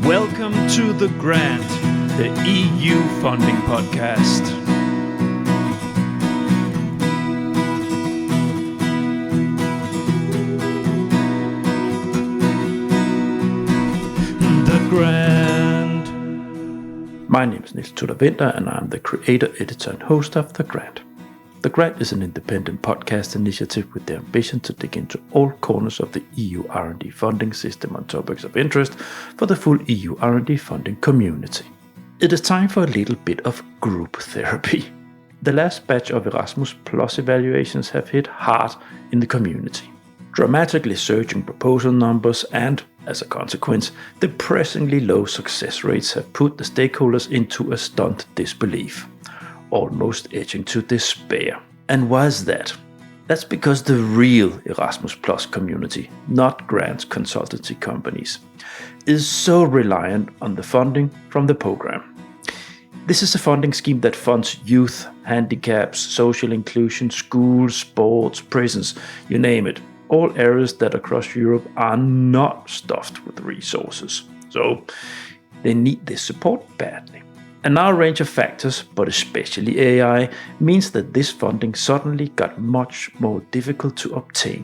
Welcome to The Grant, the EU funding podcast. The Grant. My name is Niels Tudor Winter, and I'm the creator, editor, and host of The Grant. The Grant is an independent podcast initiative with the ambition to dig into all corners of the EU R&D funding system on topics of interest for the full EU R&D funding community. It is time for a little bit of group therapy. The last batch of Erasmus Plus evaluations have hit hard in the community. Dramatically surging proposal numbers and, as a consequence, depressingly low success rates have put the stakeholders into a stunned disbelief, almost edging to despair. And why is that? That's because the real Erasmus Plus community, not grant consultancy companies, is so reliant on the funding from the program. This is a funding scheme that funds youth, handicaps, social inclusion, schools, sports, prisons, you name it. All areas that across Europe are not stuffed with resources. So they need this support badly. And now a range of factors, but especially AI, means that this funding suddenly got much more difficult to obtain,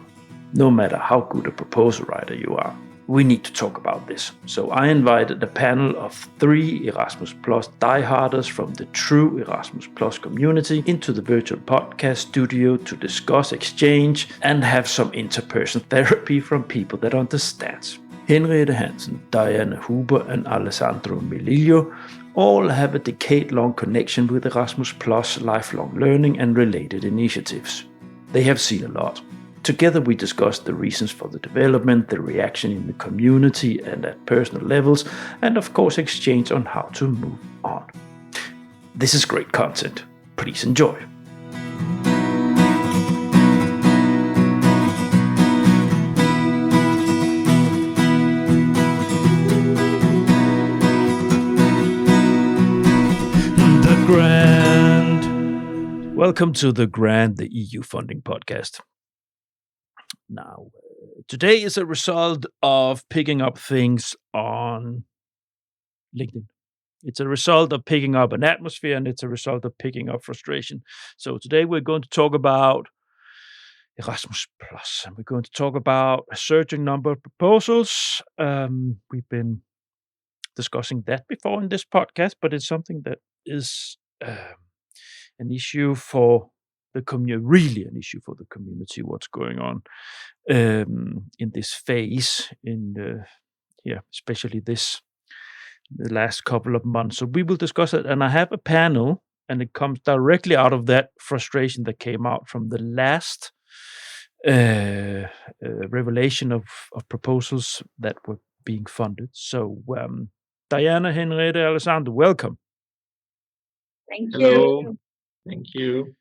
no matter how good a proposal writer you are. We need to talk about this. So I invited a panel of 3 Erasmus Plus dieharders from the true Erasmus Plus community into the virtual podcast studio to discuss, exchange, and have some interpersonal therapy from people that understand. Henriette Hansen, Daiana and Alessandro Melillo all have a decade-long connection with Erasmus Plus, lifelong learning and related initiatives. They have seen a lot. Together we discussed the reasons for the development, the reaction in the community and at personal levels, and of course exchange on how to move on. This is great content. Please enjoy. Grant. Welcome to The Grant, the EU funding podcast. Now, today is a result of picking up things on LinkedIn. It's a result of picking up an atmosphere, and it's a result of picking up frustration. So today we're going to talk about Erasmus Plus, and we're going to talk about a surging number of proposals. We've been discussing that before in this podcast, but it's something that is an issue for the community, really an issue for the community, what's going on in this phase, especially the last couple of months. So we will discuss it, and I have a panel, and it comes directly out of that frustration that came out from the last revelation of proposals that were being funded. So Daiana, Henriette, Alessandro, welcome. Thank you. Hello. Thank you.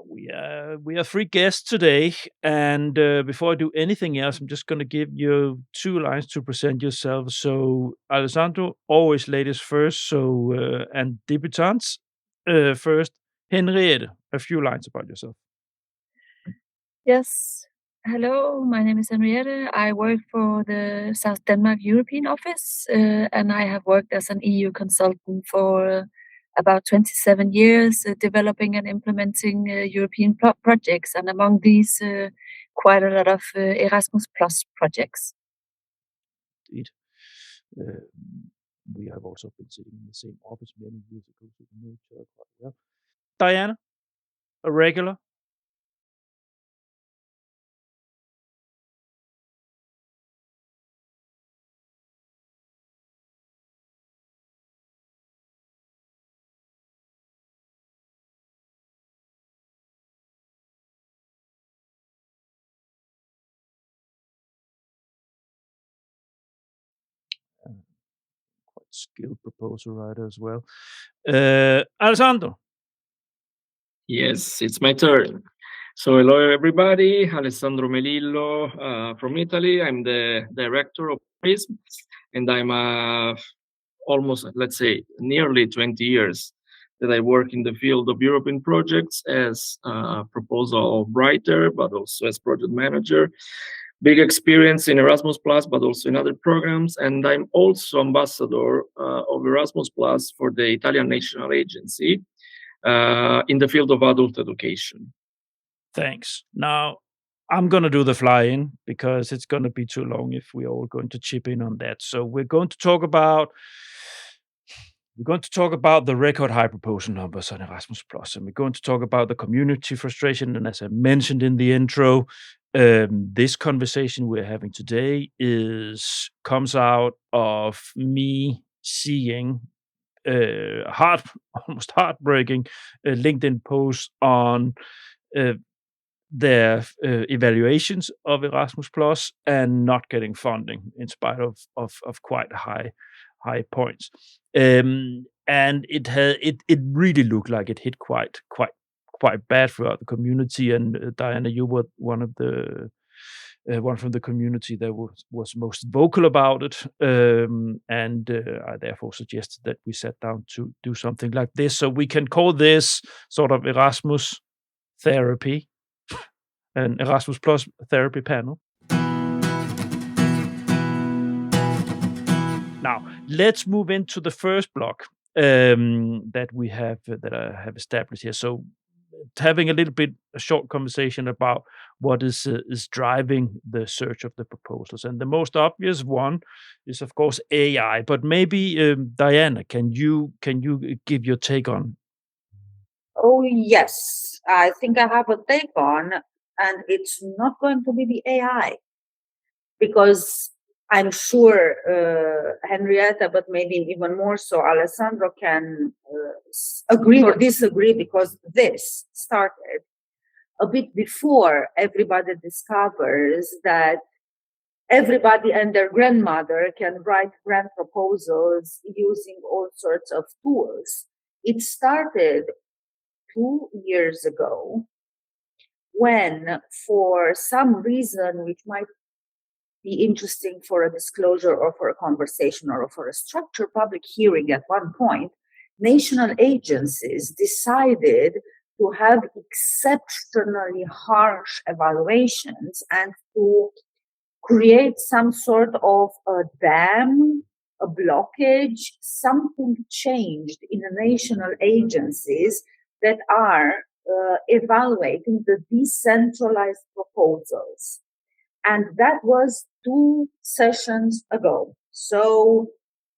We are 3 guests today, and before I do anything else, I'm just going to give you 2 lines to present yourself. So, Alessandro, always ladies first. So, and debutants first. Henriette, a few lines about yourself. Yes. Hello, my name is Henriette. I work for the South Denmark European office, and I have worked as an EU consultant for about 27 years, developing and implementing European projects, and among these, quite a lot of Erasmus Plus projects. Indeed. We have also been sitting in the same office many years ago, so we know each other quite well. Daiana, a regular. Quite skilled proposal writer as well. Alessandro. Yes, it's my turn. So hello everybody, Alessandro Melillo from Italy. I'm the director of PRISM, and I'm almost, let's say, nearly 20 years that I work in the field of European projects as a proposal writer, but also as project manager. big experience in Erasmus Plus, but also in other programs. And I'm also ambassador of Erasmus Plus for the Italian National Agency in the field of adult education. Thanks. Now, I'm going to do the fly-in because it's going to be too long if we're all going to chip in on that. So we're going to talk about the record high proposal numbers on Erasmus Plus, and we're going to talk about the community frustration. And as I mentioned in the intro, this conversation we're having today comes out of me seeing almost heartbreaking LinkedIn posts on their evaluations of Erasmus Plus and not getting funding in spite of quite high points. And it really looked like it hit quite bad throughout the community. And Daiana, you were one from the community that was most vocal about it. And I therefore suggested that we sat down to do something like this. So we can call this sort of Erasmus Therapy, an Erasmus Plus therapy panel. Now, let's move into the first block that I have established here. So, having a short conversation about what is driving the search of the proposals, and the most obvious one is, of course, AI. But maybe Daiana, can you give your take on? Oh yes, I think I have a take on, and it's not going to be the AI, because I'm sure Henriette, but maybe even more so Alessandro, can agree or disagree, because this started a bit before everybody discovers that everybody and their grandmother can write grant proposals using all sorts of tools. It started 2 years ago when, for some reason which might be interesting for a disclosure or for a conversation or for a structured public hearing at one point, national agencies decided to have exceptionally harsh evaluations and to create some sort of a dam, a blockage. Something changed in the national agencies that are evaluating the decentralized proposals. And that was 2 sessions ago. So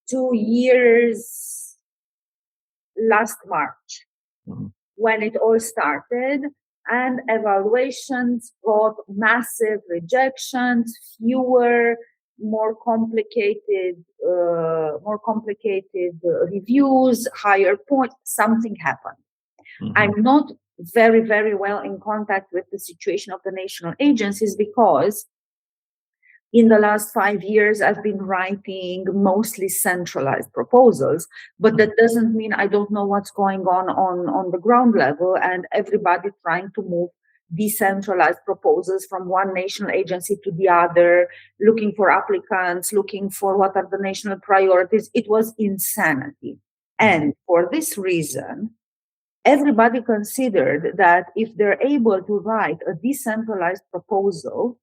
2 years last March, when it all started, and evaluations got massive rejections, fewer, more complicated reviews, higher points. Something happened. I'm not very, very well in contact with the situation of the national agencies, because in the last 5 years, I've been writing mostly centralized proposals, but that doesn't mean I don't know what's going on the ground level, and everybody trying to move decentralized proposals from one national agency to the other, looking for applicants, looking for what are the national priorities. It was insanity. And for this reason, everybody considered that if they're able to write a decentralized proposal,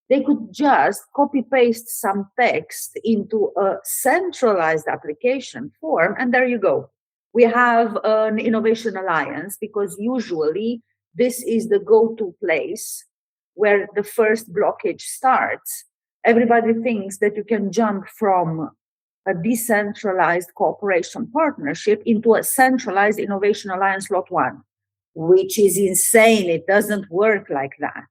they could just copy-paste some text into a centralized application form, and there you go. We have an innovation alliance, because usually this is the go-to place where the first blockage starts. Everybody thinks that you can jump from a decentralized cooperation partnership into a centralized innovation alliance lot 1, which is insane. It doesn't work like that.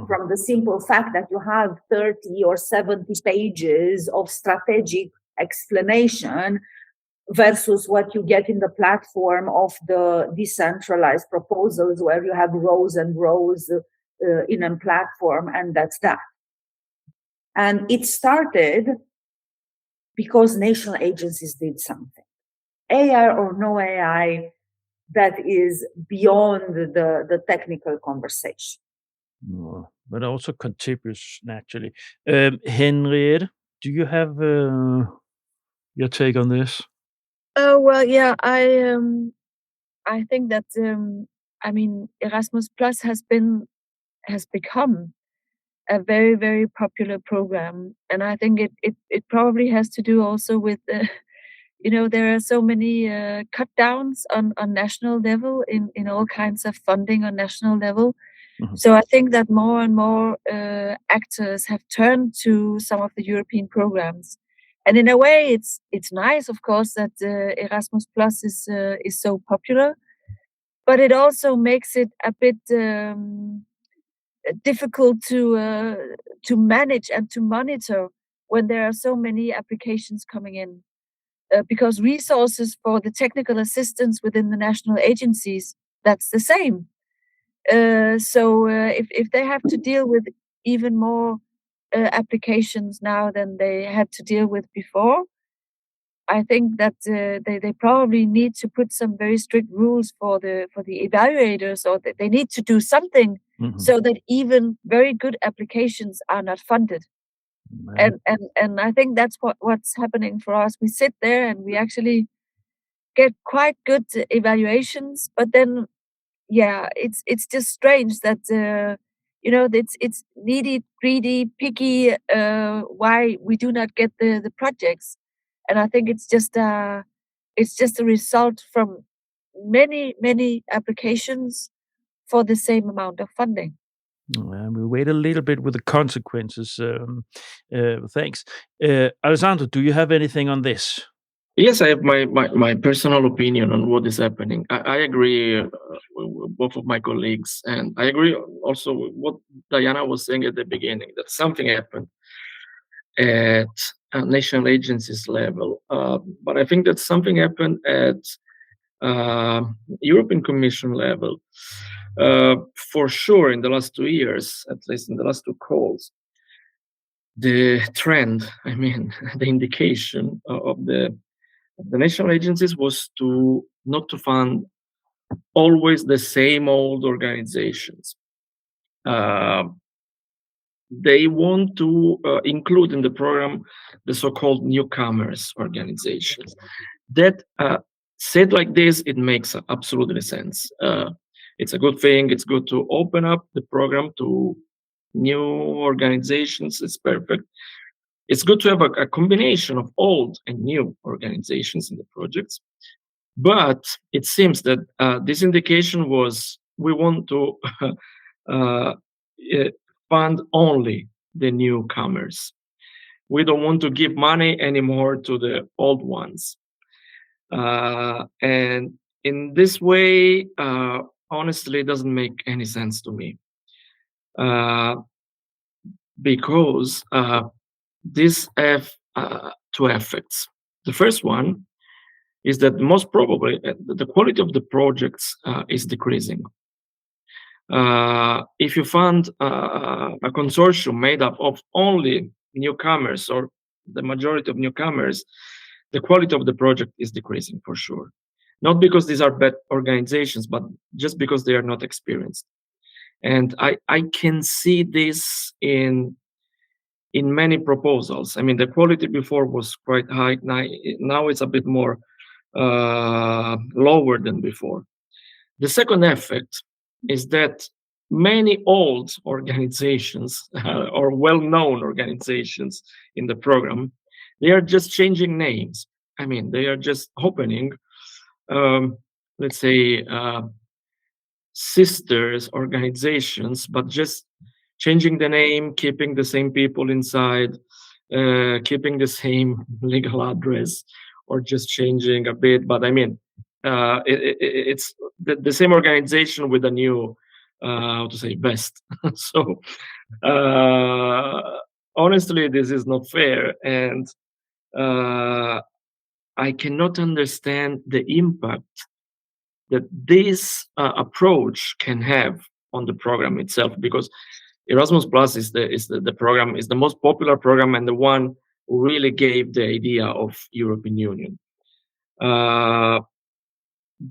From the simple fact that you have 30 or 70 pages of strategic explanation versus what you get in the platform of the decentralized proposals, where you have rows and rows in a platform, and that's that. And it started because national agencies did something. AI or no AI, that is beyond the technical conversation. But also contributes naturally. Henriette, do you have your take on this? Oh well, yeah. I think that Erasmus Plus has become a very, very popular program. And I think it probably has to do also with, there are so many cut downs on national level in all kinds of funding on national level. Mhm. So I think that more and more actors have turned to some of the European programs. And in a way, it's nice, of course, that Erasmus Plus is so popular, but it also makes it a bit difficult to manage and to monitor when there are so many applications coming in, because resources for the technical assistance within the national agencies, that's the same. So if they have to deal with even more applications now than they had to deal with before, I think that they probably need to put some very strict rules for the evaluators, or that they need to do something Mhm. so that even very good applications are not funded. Yeah. And I think that's what's happening for us. We sit there and we actually get quite good evaluations, but then it's just strange that it's needy, greedy, picky. Why we do not get the projects, and I think it's just a result from many applications for the same amount of funding. We wait a little bit with the consequences. Thanks. Alessandro, do you have anything on this? Yes, I have my personal opinion on what is happening. I agree with both of my colleagues, and I agree also with what Daiana was saying at the beginning, that something happened at national agencies level. But I think that something happened at European Commission level. For sure, in the last 2 years, at least in the last two calls, the trend, I mean, the indication of the national agencies was not to fund always the same old organizations. They want to include in the program the so-called newcomers organizations. That said like this, it makes absolutely sense. It's a good thing. It's good to open up the program to new organizations. It's perfect. It's good to have a combination of old and new organizations in the projects. But it seems that this indication was, we want to fund only the newcomers. We don't want to give money anymore to the old ones. And in this way, honestly, it doesn't make any sense to me. Because these have two effects. The first one is that most probably the quality of the projects is decreasing. If you fund a consortium made up of only newcomers, or the majority of newcomers, the quality of the project is decreasing for sure. Not because these are bad organizations, but just because they are not experienced. And I can see this in many proposals. I mean, the quality before was quite high. Now it's a bit more lower than before. The second effect is that many old organizations or well-known organizations in the program, they are just changing names. I mean, they are just opening, let's say, sisters organizations, but just changing the name, keeping the same people inside, keeping the same legal address, or just changing a bit. But I mean, it's the same organization with a new, how to say, vest. So honestly, this is not fair, and I cannot understand the impact that this approach can have on the program itself, because Erasmus Plus is the program, is the most popular program, and the one who really gave the idea of European Union.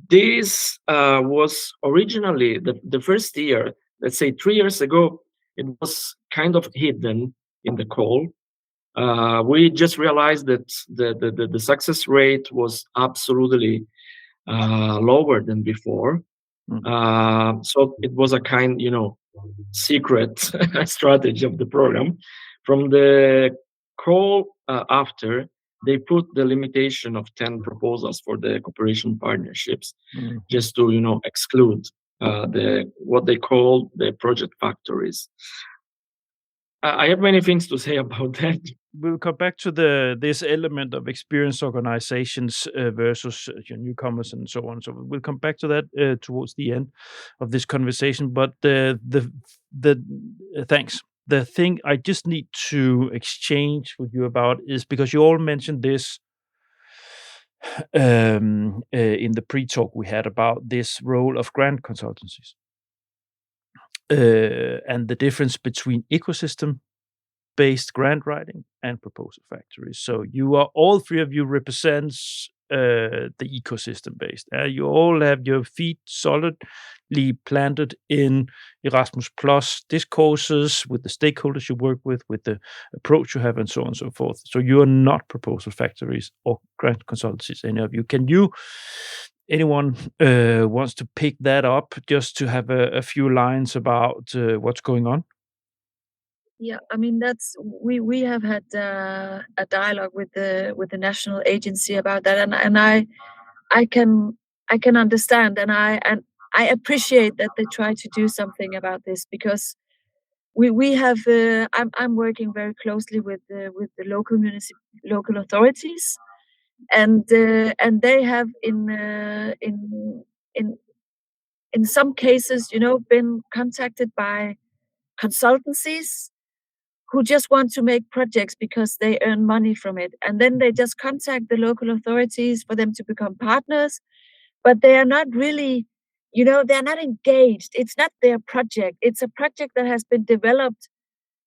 This was originally the first year, let's say 3 years ago, it was kind of hidden in the call. We just realized that the success rate was absolutely lower than before. So it was a kind, secret strategy of the program. From the call after, they put the limitation of 10 proposals for the cooperation partnerships, just to exclude what they call the project factories. I have many things to say about that. We'll come back to this element of experienced organizations versus newcomers and so on. So we'll come back to that towards the end of this conversation. But thanks. The thing I just need to exchange with you about is because you all mentioned this in the pre-talk we had about this role of grant consultancies and the difference between ecosystem-based grant writing and proposal factories. So all three of you represents the ecosystem-based. You all have your feet solidly planted in Erasmus Plus discourses with the stakeholders you work with the approach you have, and so on and so forth. So you are not proposal factories or grant consultancies, any of you. Anyone wants to pick that up just to have a few lines about what's going on? Yeah, I mean we have had a dialogue with the national agency about that, and I can understand, and I appreciate that they try to do something about this, because we have I'm working very closely with the local authorities, and they have in some cases been contacted by consultancies who just want to make projects because they earn money from it. And then they just contact the local authorities for them to become partners, but they are not really, they're not engaged. It's not their project. It's a project that has been developed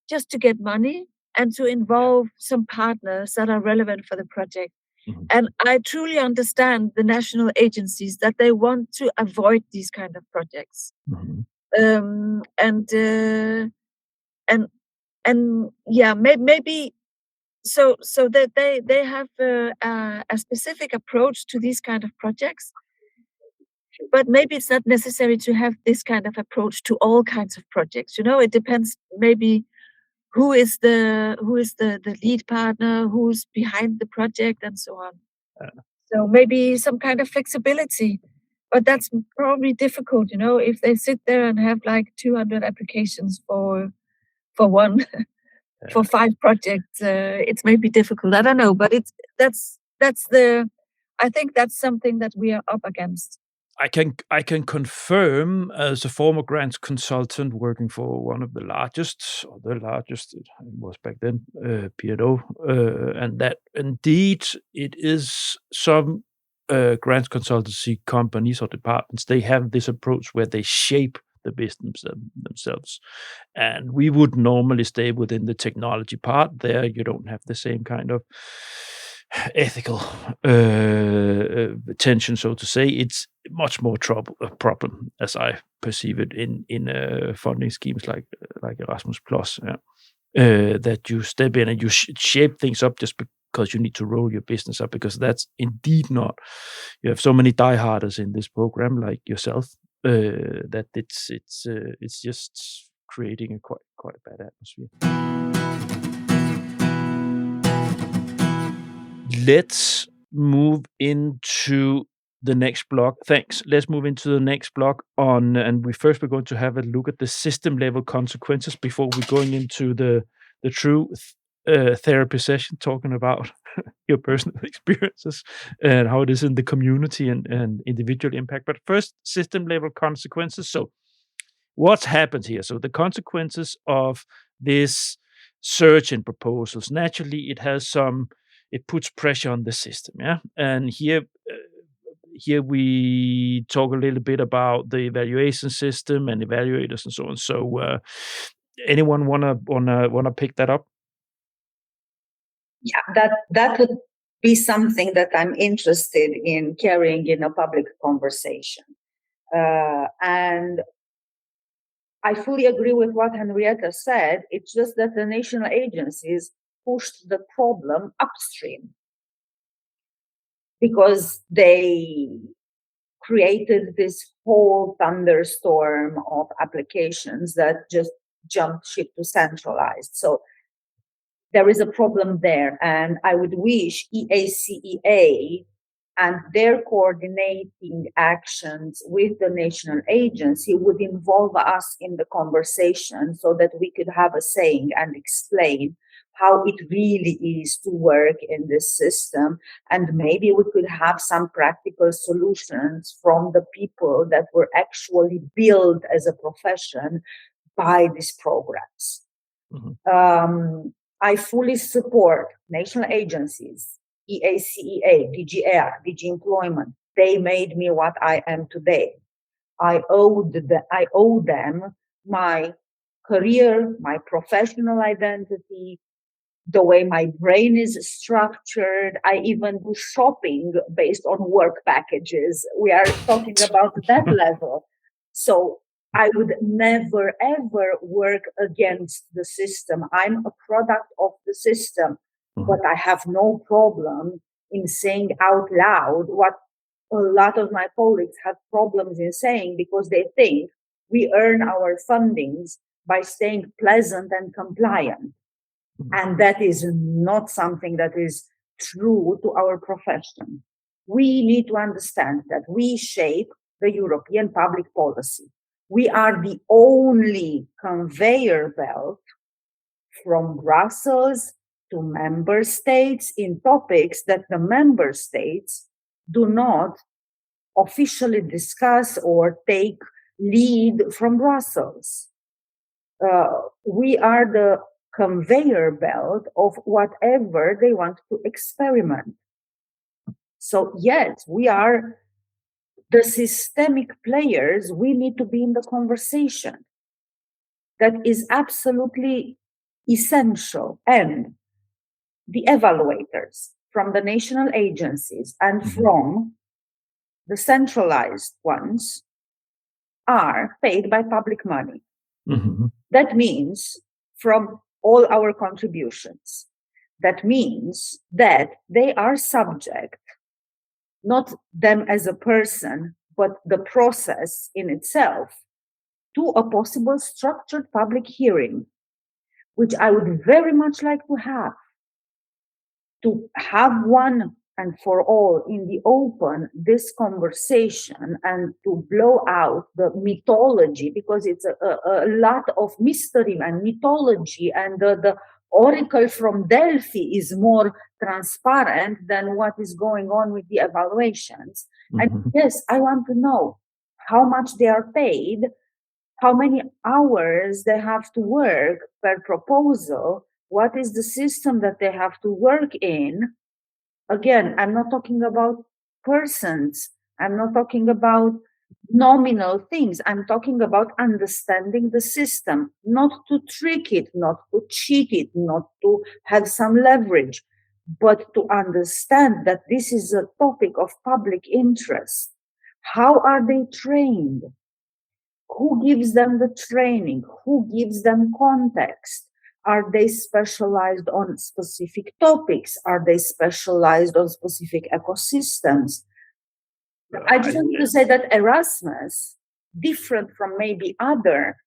just to get money and to involve some partners that are relevant for the project. Mm-hmm. And I truly understand the national agencies that they want to avoid these kind of projects. Mm-hmm. And yeah, maybe so that they have a specific approach to these kind of projects, but maybe it's not necessary to have this kind of approach to all kinds of projects. It depends maybe who is the lead partner, who's behind the project, and so on. So maybe some kind of flexibility, but that's probably difficult. If they sit there and have like 200 applications for one. For 5 projects, it's maybe difficult. I don't know, but I think that's something that we are up against. I can confirm, as a former grants consultant working for one of the largest it was back then, P&O, and that indeed it is some grants consultancy companies or departments. They have this approach where they shape the business themselves, and we would normally stay within the technology part. There you don't have the same kind of ethical tension, so to say. It's much more problem as I perceive it in funding schemes like Erasmus Plus, that you step in and you shape things up just because you need to roll your business up, because that's indeed not. You have so many dieharders in this program like yourself, that it's just creating a quite a bad atmosphere. Let's move into the next block. Thanks. Let's move into the next block and we're going to have a look at the system level consequences before we're going into the true therapy session, talking about your personal experiences and how it is in the community and individual impact. But first, system level consequences. So what's happened here? So the consequences of this surge in proposals, naturally it puts pressure on the system. Yeah. And here we talk a little bit about the evaluation system and evaluators and so on. So anyone wanna pick that up? Yeah, that would be something that I'm interested in carrying in a public conversation. And I fully agree with what Henriette said. It's just that the national agencies pushed the problem upstream because they created this whole thunderstorm of applications that just jumped ship to centralized. So there is a problem there, and I would wish EACEA and their coordinating actions with the national agency would involve us in the conversation so that we could have a saying and explain how it really is to work in this system. And maybe we could have some practical solutions from the people that were actually built as a profession by these programs. Mm-hmm. I fully support national agencies, EACEA, DG Air, DG Employment. They made me what I am today. I owe them my career, my professional identity, the way my brain is structured. I even do shopping based on work packages. We are talking about that level. So I would never, ever work against the system. I'm a product of the system, but I have no problem in saying out loud what a lot of my colleagues have problems in saying, because they think we earn our fundings by staying pleasant and compliant. And that is not something that is true to our profession. We need to understand that we shape the European public policy. We are the only conveyor belt from Brussels to member states in topics that the member states do not officially discuss or take lead from Brussels. We are the conveyor belt of whatever they want to experiment. So yes, we are the systemic players. We need to be in the conversation. That is absolutely essential. And the evaluators from the national agencies and from the centralized ones are paid by public money. Mm-hmm. That means from all our contributions. That means that they are subject, not them as a person, but the process in itself, to a possible structured public hearing, which I would very much like to have one and for all in the open, this conversation, and to blow out the mythology, because it's a lot of mystery and mythology, and the oracle from Delphi is more transparent than what is going on with the evaluations. Mm-hmm. And yes, I want to know how much they are paid, how many hours they have to work per proposal, what is the system that they have to work in. Again, I'm not talking about persons. I'm not talking about nominal things. I'm talking about understanding the system, not to trick it, not to cheat it, not to have some leverage, but to understand that this is a topic of public interest. How are they trained? Who gives them the training? Who gives them context? Are they specialized on specific topics? Are they specialized on specific ecosystems? I just want to say that Erasmus, different from maybe other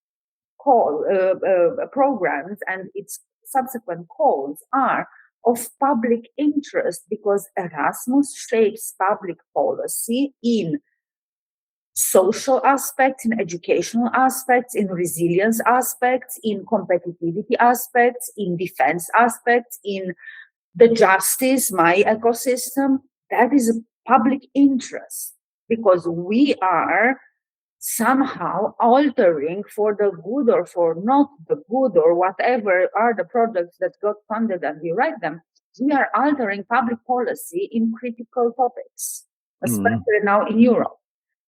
programs and its subsequent calls, are of public interest because Erasmus shapes public policy in social aspects, in educational aspects, in resilience aspects, in competitivity aspects, in defense aspects, in the justice, my ecosystem. That is a public interest because we are somehow altering for the good or for not the good or whatever are the projects that got funded and we write them. We are altering public policy in critical topics, especially now in Europe.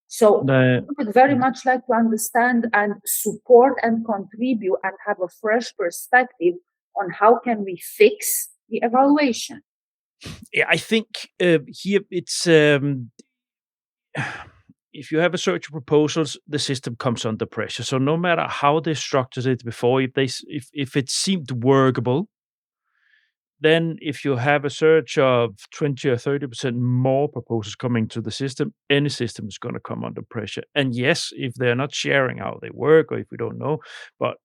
So I would very much like to understand and support and contribute and have a fresh perspective on how can we fix the evaluation. Yeah, I think here it's if you have a search of proposals, the system comes under pressure. So no matter how they structured it before, if it seemed workable, then if you have a surge of 20 or 30% more proposals coming to the system, any system is going to come under pressure. And yes, if they're not sharing how they work, or if we don't know, but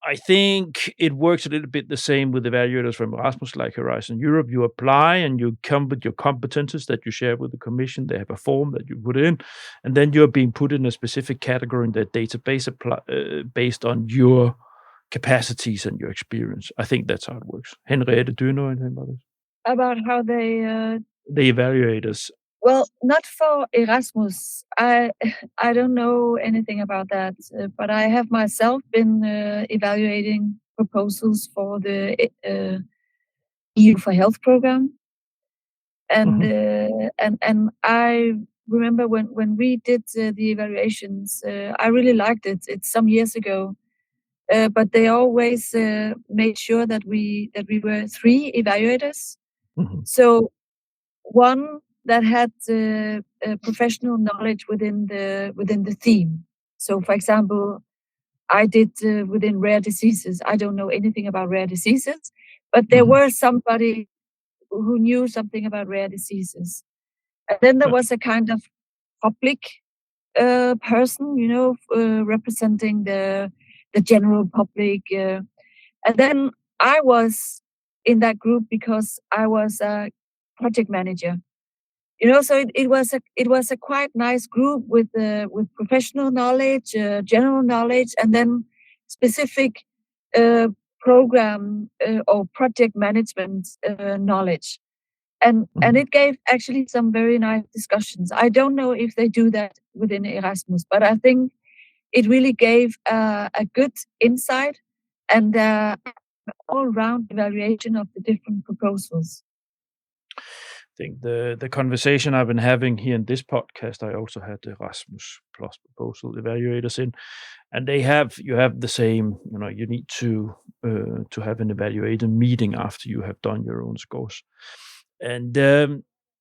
I think it works a little bit the same with evaluators from Erasmus, like Horizon Europe. You apply and you come with your competences that you share with the commission. They have a form that you put in, and then you're being put in a specific category in their database based on your capacities and your experience. I think that's how it works. Henriette, do you know anything about this? About how they The evaluators. Well, not for Erasmus. I don't know anything about that, but I have myself been evaluating proposals for the EU for Health program, and and I remember when we did the evaluations, I really liked it. It's some years ago, but they always made sure that we were 3 evaluators. So one that had professional knowledge within the theme. So, for example, I did within rare diseases. I don't know anything about rare diseases, but there were somebody who knew something about rare diseases. And then there was a kind of public person, representing the general public. And then I was in that group because I was a project manager. So it was a quite nice group with professional knowledge, general knowledge, and then specific program or project management knowledge, and it gave actually some very nice discussions. I don't know if they do that within Erasmus, but I think it really gave a good insight and all-round evaluation of the different proposals. I think the conversation I've been having here in this podcast, I also had the Erasmus Plus proposal evaluators in, and you have the same. You need to have an evaluator meeting after you have done your own scores, and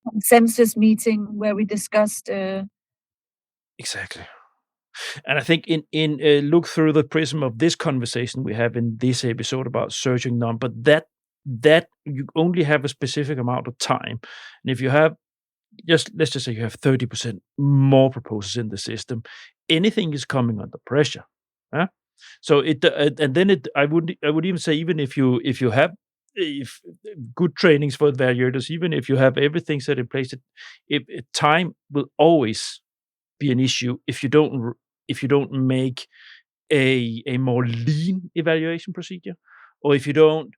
consensus meeting where we discussed exactly. And I think in look through the prism of this conversation we have in this episode about searching number, that you only have a specific amount of time, and if you have let's just say you have 30% more proposals in the system, anything is coming under pressure. So and then I would even say, even if you have good trainings for evaluators, even if you have everything set in place, time will always be an issue if you don't make a more lean evaluation procedure, or if you don't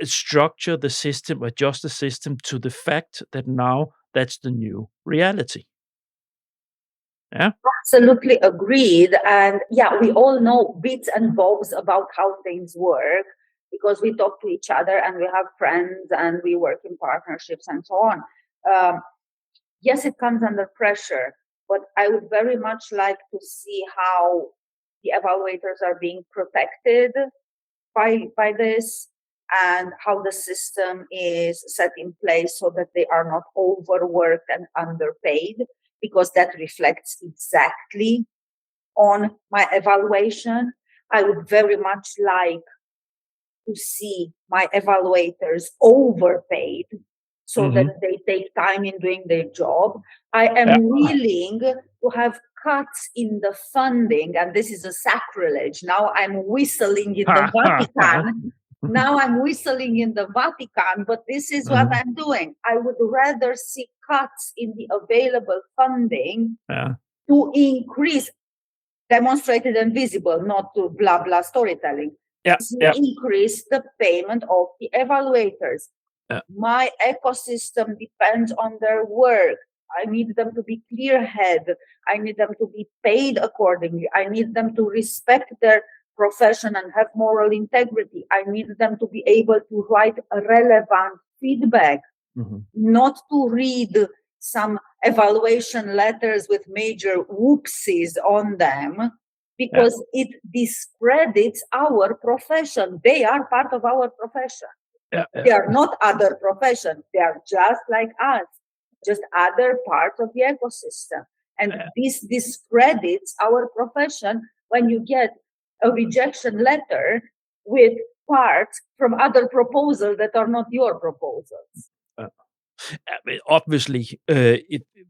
structure the system, adjust the system to the fact that now that's the new reality. Yeah, absolutely agreed. And we all know bits and bobs about how things work because we talk to each other and we have friends and we work in partnerships and so on. Yes, it comes under pressure, but I would very much like to see how the evaluators are being protected by this, and how the system is set in place so that they are not overworked and underpaid, because that reflects exactly on my evaluation. I would very much like to see my evaluators overpaid so that they take time in doing their job. I am willing to have cuts in the funding, and this is a sacrilege. Now I'm whistling in the Vatican. But this is what I'm doing. I would rather see cuts in the available funding to increase, demonstrated and visible, not to blah, blah storytelling, increase the payment of the evaluators. My ecosystem depends on their work. I need them to be clear-headed. I need them to be paid accordingly. I need them to respect their profession and have moral integrity. I need them to be able to write relevant feedback, not to read some evaluation letters with major whoopsies on them, because it discredits our profession. They are part of our profession. They are not other professions. They are just like us, just other parts of the ecosystem. And this discredits our profession when you get a rejection letter with apart from other proposals that are not your proposals. Obviously,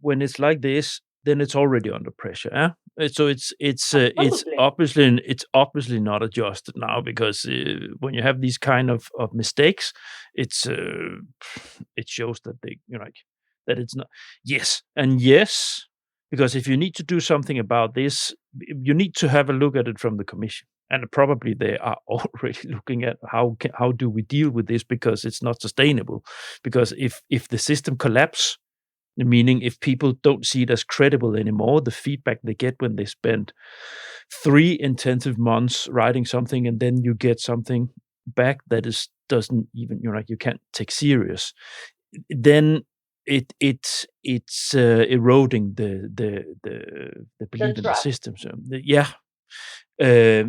when it's like this, then it's already under pressure. So it's obviously not adjusted now, because when you have these kind of mistakes, it shows that that it's not. Yes, because if you need to do something about this, you need to have a look at it from the Commission. And probably they are already looking at how do we deal with this, because it's not sustainable. Because if the system collapse, meaning if people don't see it as credible anymore, the feedback they get when they spend 3 intensive months writing something, and then you get something back that doesn't even you can't take serious, then it's eroding the belief in the system. So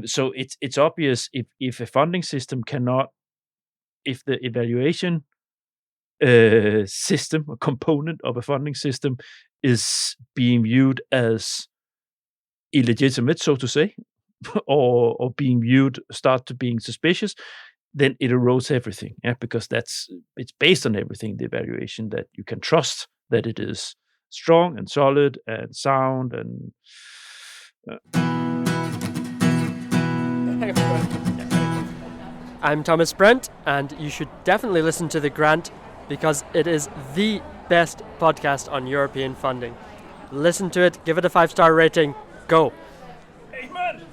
so it's obvious if a funding system cannot, if the evaluation system, a component of a funding system, is being viewed as illegitimate, so to say, or being viewed, start to being suspicious, then it erodes everything. Because it's based on everything, the evaluation, that you can trust that it is strong and solid and sound and I'm Thomas Brent, and you should definitely listen to The Grant, because it is the best podcast on European funding. Listen to it, give it a 5-star rating, go. Amen.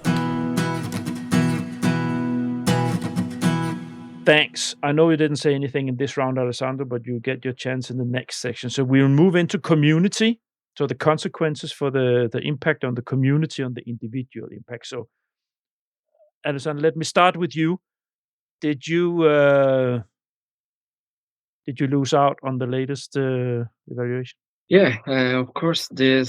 Thanks. I know you didn't say anything in this round, Alessandro, but you get your chance in the next section. So we'll move into community. So the consequences for the impact on the community, on the individual impact. So, Alessandro, let me start with you. Did you lose out on the latest evaluation? Yeah, of course. We're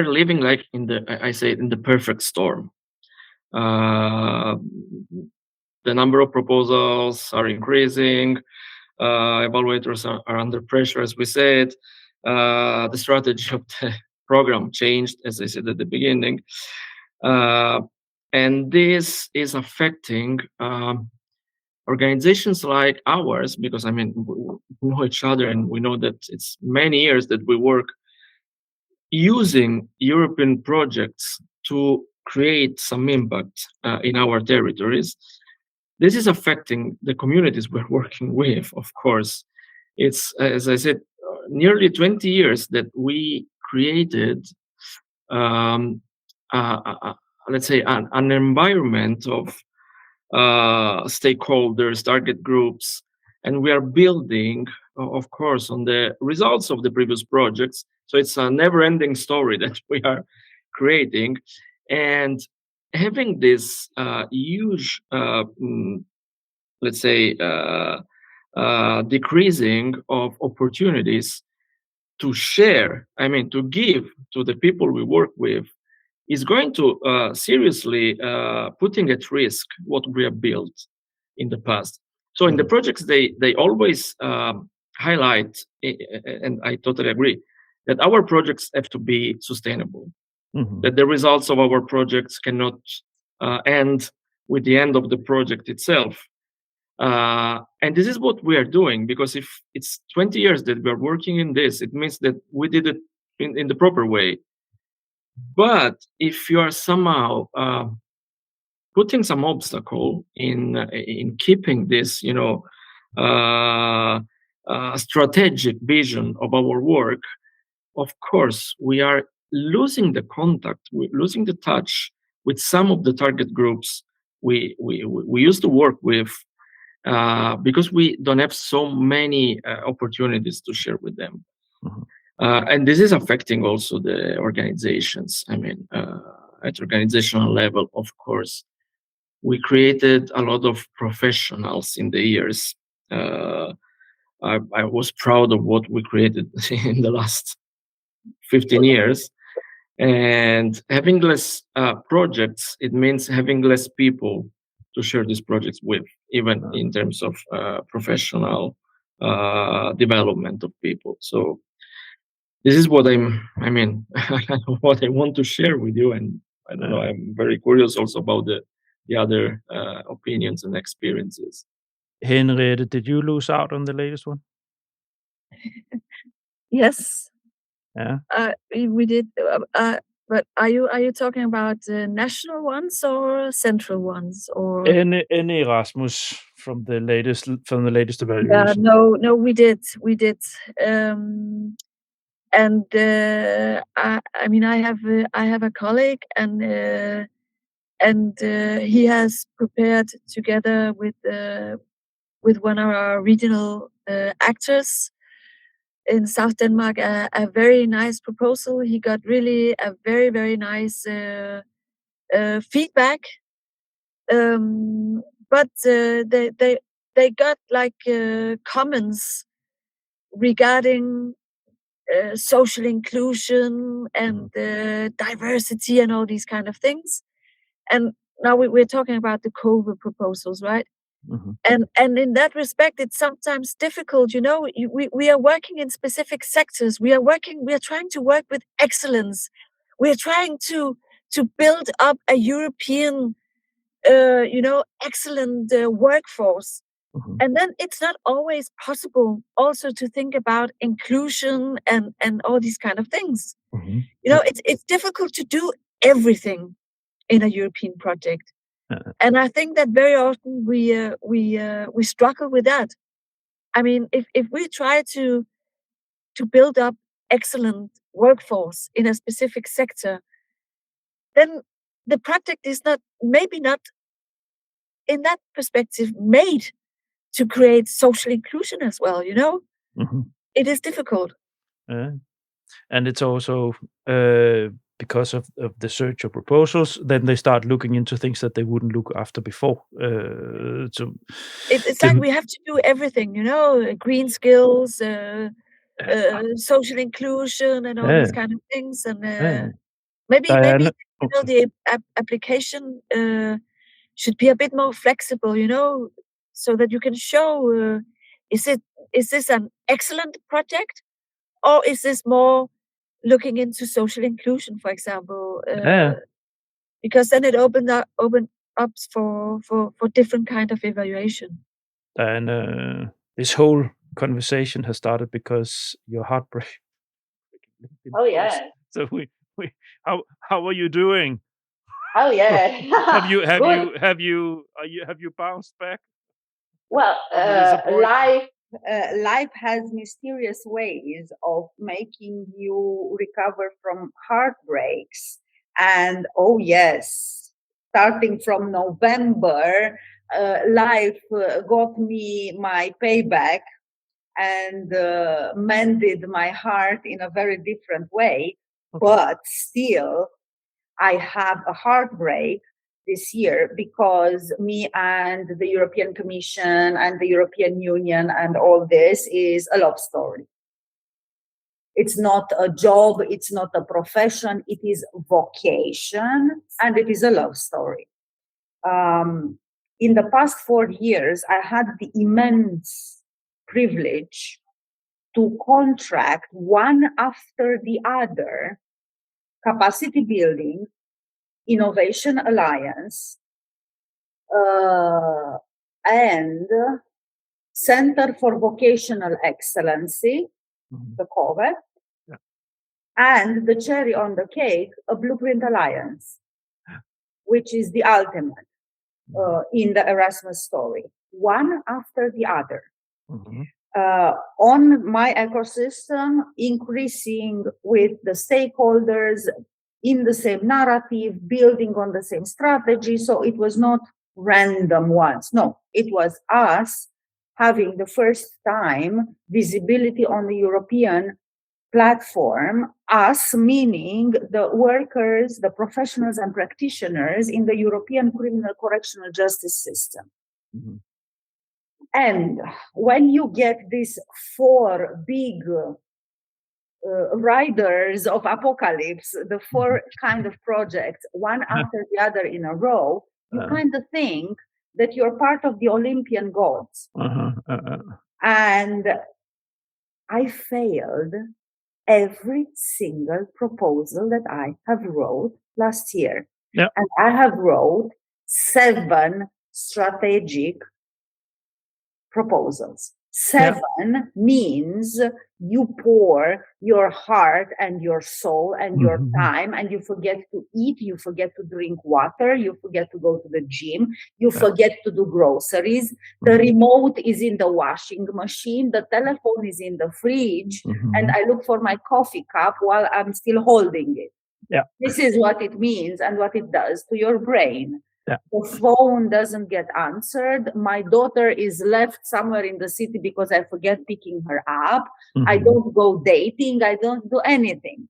living like in the perfect storm. The number of proposals are increasing. Evaluators are under pressure, as we said. The strategy of the program changed, as I said at the beginning. And this is affecting organizations like ours, because we know each other, and we know that it's many years that we work using European projects to create some impact in our territories. This is affecting the communities we're working with, of course. It's, as I said, nearly 20 years that we created, let's say, an environment of stakeholders, target groups, and we are building, of course, on the results of the previous projects. So it's a never-ending story that we are creating, and having this huge, let's say, decreasing of opportunities to share, to give to the people we work with, is going to seriously putting at risk what we have built in the past. So in the projects, they always highlight, and I totally agree, that our projects have to be sustainable, that the results of our projects cannot end with the end of the project itself. And this is what we are doing, because if it's 20 years that we are working in this, it means that we did it in the proper way. But if you are somehow putting some obstacle in keeping this, strategic vision of our work, of course, we are losing the contact, we're losing the touch with some of the target groups we used to work with, because we don't have so many opportunities to share with them. And this is affecting also the organizations. At organizational level, of course, we created a lot of professionals in the years. I was proud of what we created in the last 15 years. And having less projects, it means having less people to share these projects with, even in terms of professional development of people. So this is what what I want to share with you, and I don't know. I'm very curious also about the the other opinions and experiences. Henriette, did you lose out on the latest one? Yes. Yeah. We did. But are you talking about national ones or central ones or Any Erasmus from the latest evaluation? Yeah, no, we did. And I mean, I have a colleague, and he has prepared together with one of our regional actors in South Denmark a very nice proposal. He got really a very, very nice feedback. But they got like comments regarding social inclusion and diversity and all these kind of things. And now we're talking about the COVID proposals, right? Mm-hmm. And in that respect, it's sometimes difficult. We are working in specific sectors. We are trying to work with excellence. We are trying to build up a European, excellent workforce. Mm-hmm. And then it's not always possible also to think about inclusion and all these kind of things. Mm-hmm. It's difficult to do everything in a European project. And I think that very often we struggle with that. I mean, if we try to build up excellent workforce in a specific sector, then the project is maybe not in that perspective made to create social inclusion as well. Mm-hmm. It is difficult. And it's also because of the search of proposals, then they start looking into things that they wouldn't look after before. It's like we have to do everything, green skills, social inclusion, and all these kind of things. And maybe Daiana, the application should be a bit more flexible, so that you can show is this an excellent project, or is this more looking into social inclusion, for example? Because then it opens up for different kind of evaluation. And this whole conversation has started because your heartbreak. Oh yeah. So how are you doing? Oh yeah. have you bounced back? Well, life has mysterious ways of making you recover from heartbreaks. And oh yes, starting from November, life got me my payback and mended my heart in a very different way. Okay. But still, I have a heartbreak this year because me and the European Commission and the European Union and all this is a love story. It's not a job, it's not a profession, it is vocation, and it is a love story. In the past 4 years, I had the immense privilege to contract one after the other capacity building, Innovation Alliance, and Center for Vocational Excellency, the COVE, and the cherry on the cake, a Blueprint Alliance, which is the ultimate in the Erasmus story, one after the other. Mm-hmm. On my ecosystem, increasing with the stakeholders in the same narrative, building on the same strategy. So it was not random ones. No, it was us having the first time visibility on the European platform, us meaning the workers, the professionals and practitioners in the European criminal correctional justice system. Mm-hmm. And when you get these 4 big riders of apocalypse, the 4 kind of projects, one after the other in a row, you kind of think that you're part of the Olympian gods. And I failed every single proposal that I have wrote last year. Yep. And I have wrote 7 strategic proposals. 7 means you pour your heart and your soul and your time, and you forget to eat, you forget to drink water, you forget to go to the gym, you forget to do groceries. The remote is in the washing machine, the telephone is in the fridge, and I look for my coffee cup while I'm still holding it. Yeah. This is what it means and what it does to your brain. Yeah. The phone doesn't get answered. My daughter is left somewhere in the city because I forget picking her up. I don't go dating. I don't do anything.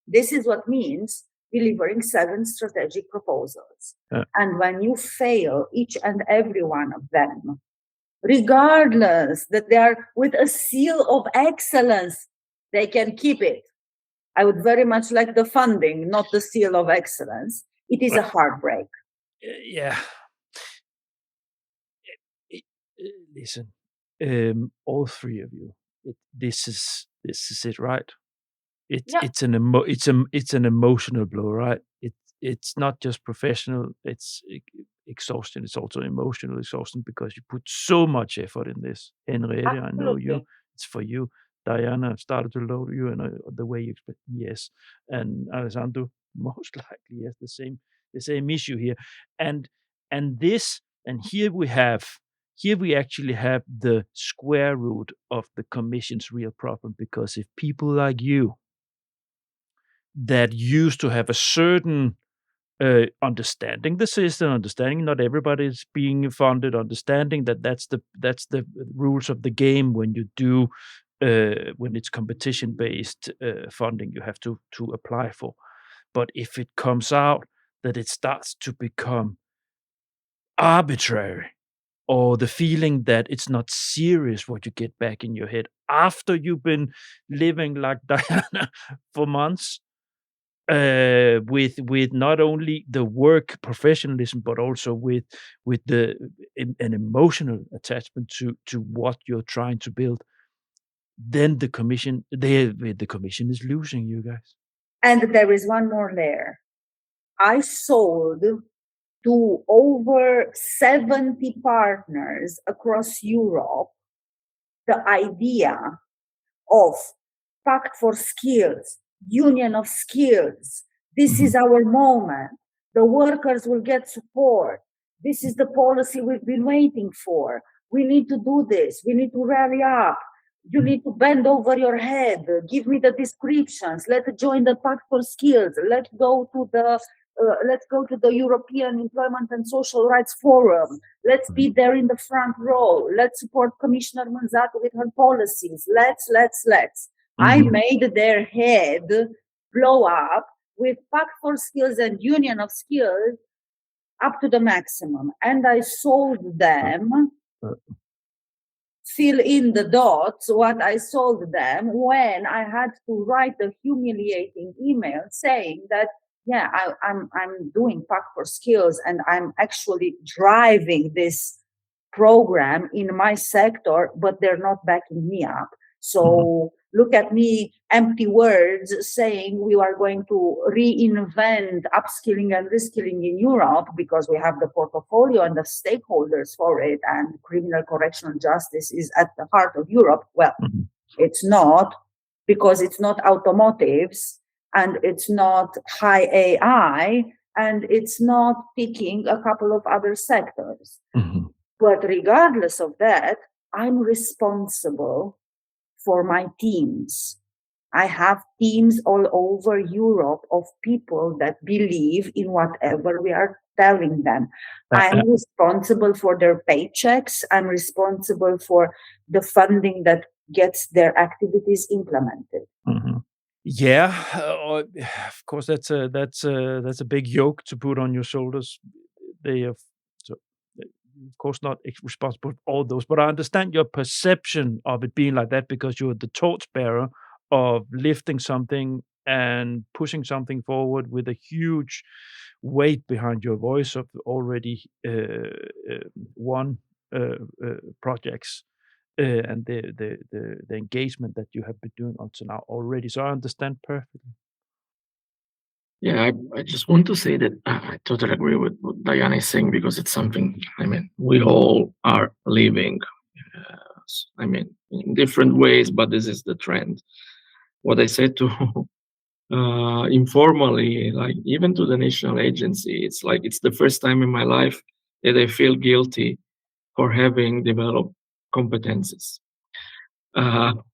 This is what means delivering 7 strategic proposals. Yeah. And when you fail each and every one of them, regardless that they are with a seal of excellence, they can keep it. I would very much like the funding, not the seal of excellence. It is a heartbreak. Yeah. Listen, all 3 of you, this is it, right? It's an emotional blow, right? It's not just professional. It's exhaustion. It's also emotional exhaustion because you put so much effort in this. Henriette, I know you. It's for you. Daiana, I've started to load you, and the way you expect, yes. And Alessandro, most likely, yes, the same issue here. And here we actually have the square root of the commission's real problem, because if people like you that used to have a certain understanding the system, understanding not everybody is being funded, understanding that's the rules of the game when you do when it's competition based funding you have to apply for. But if it comes out that it starts to become arbitrary, or the feeling that it's not serious what you get back in your head after you've been living like Daiana for months, with not only the work professionalism but also with an emotional attachment to what you're trying to build, then the commission is losing you guys. And there is one more layer. I sold to over 70 partners across Europe the idea of Pact for Skills, Union of Skills. This is our moment. The workers will get support. This is the policy we've been waiting for. We need to do this. We need to rally up. You need to bend over your head. Give me the descriptions. Let's join the Pact for Skills. Let's go to the European Employment and Social Rights Forum. Let's be there in the front row. Let's support Commissioner Manzato with her policies. Let's. I made their head blow up with Pact for Skills and Union of Skills up to the maximum. And I sold them, fill in the dots, what I sold them when I had to write a humiliating email saying that, yeah, I'm doing Pact for Skills and I'm actually driving this program in my sector, but they're not backing me up. So look at me, empty words saying we are going to reinvent upskilling and reskilling in Europe because we have the portfolio and the stakeholders for it, and criminal correctional justice is at the heart of Europe. Well, it's not, because it's not automotives and it's not high AI and it's not picking a couple of other sectors. But regardless of that, I'm responsible for my teams. I have teams all over Europe of people that believe in whatever we are telling them. I'm responsible for their paychecks. I'm responsible for the funding that gets their activities implemented. Yeah, of course, that's a big yoke to put on your shoulders. They have, so, of course, not responsible for all those, but I understand your perception of it being like that because you're the torchbearer of lifting something and pushing something forward with a huge weight behind your voice of already won projects. And the engagement that you have been doing until now already. So I understand perfectly. Yeah, I just want to say that I totally agree with what Daiana is saying, because it's something, we all are living, in different ways, but this is the trend. What I said to informally, like even to the national agency, it's like it's the first time in my life that I feel guilty for having developed competencies.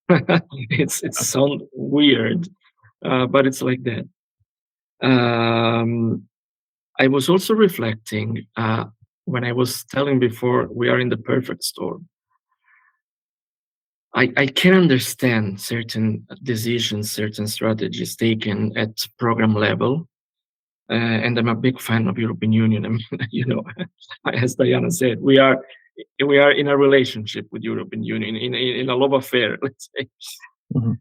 It sounds weird, but it's like that. I was also reflecting when I was telling before, we are in the perfect storm. I can understand certain decisions, certain strategies taken at program level, and I'm a big fan of European Union. I mean, as Daiana said, we are in a relationship with European Union, in a love affair, let's say. Mhm.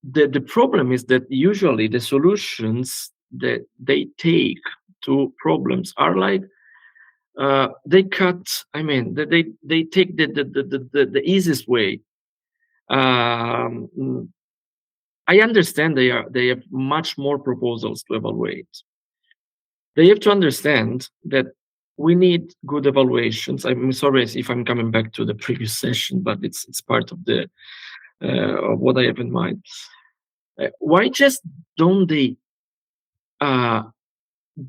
The problem is that usually the solutions that they take to problems are like they cut. They take the easiest way. I understand they have much more proposals to evaluate. They have to understand that we need good evaluations. I'm sorry if I'm coming back to the previous session, but it's part of the of what I have in mind. Why just don't they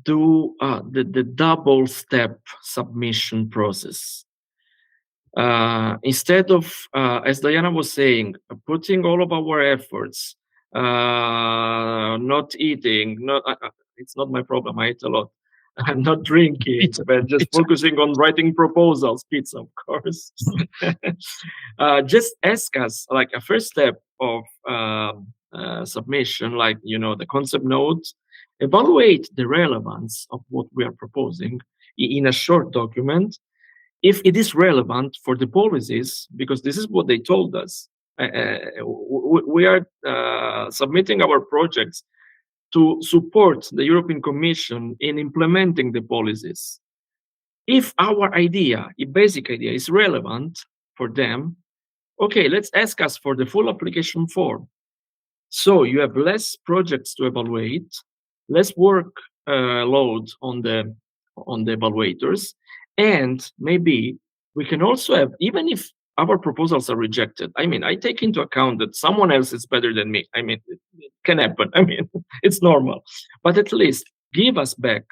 do the double step submission process? Instead of, as Daiana was saying, putting all of our efforts, not eating, it's not my problem, I eat a lot. I'm not drinking, Pizza, but just pizza. focusing on writing proposals, pizza, of course. Just ask us, like a first step of submission, like, the concept note, evaluate the relevance of what we are proposing in a short document, if it is relevant for the policies, because this is what they told us. We are submitting our projects to support the European Commission in implementing the policies. If our basic idea is relevant for them, okay, let's ask us for the full application form. So you have less projects to evaluate, less work load on the evaluators, and maybe we can also have, even if our proposals are rejected, I take into account that someone else is better than me. It can happen. It's normal. But at least give us back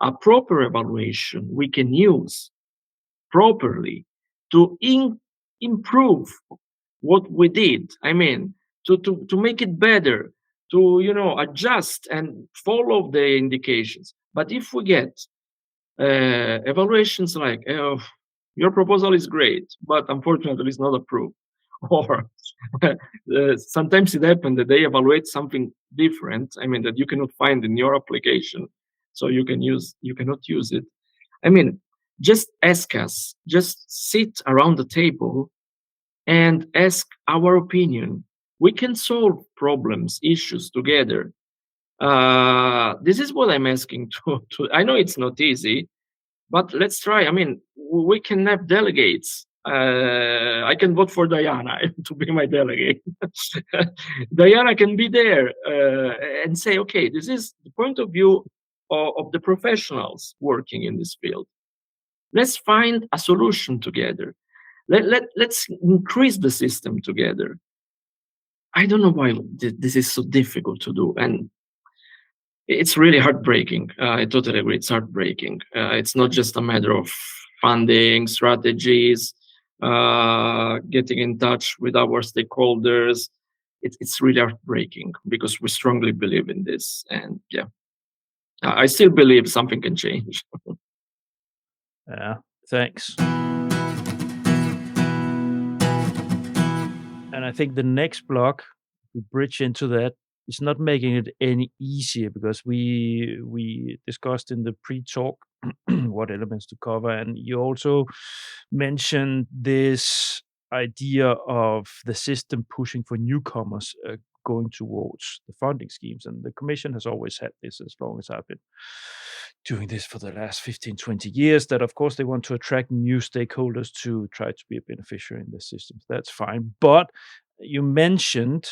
a proper evaluation we can use properly to improve what we did. To make it better, to adjust and follow the indications. But if we get evaluations like, your proposal is great, but unfortunately it's not approved, or sometimes it happens that they evaluate something different, that you cannot find in your application, so you cannot use it. Just ask us, just sit around the table and ask our opinion. We can solve problems, issues together. This is what I'm asking to. I know it's not easy, but let's try. We can have delegates. I can vote for Daiana to be my delegate. Daiana can be there and say, okay, this is the point of view of the professionals working in this field. Let's find a solution together. Let's increase the system together. I don't know why this is so difficult to do, and it's really heartbreaking. I totally agree. It's heartbreaking. It's not just a matter of funding, strategies, getting in touch with our stakeholders. It's really heartbreaking because we strongly believe in this, and yeah, I still believe something can change. Yeah, thanks. And I think the next block, we bridge into that, is not making it any easier, because we discussed in the pre-talk what elements to cover, and you also mentioned this idea of the system pushing for newcomers going towards the funding schemes. And the Commission has always had this as long as I've been doing this for the last 15, 20 years, that of course they want to attract new stakeholders to try to be a beneficiary in the systems. That's fine. But you mentioned,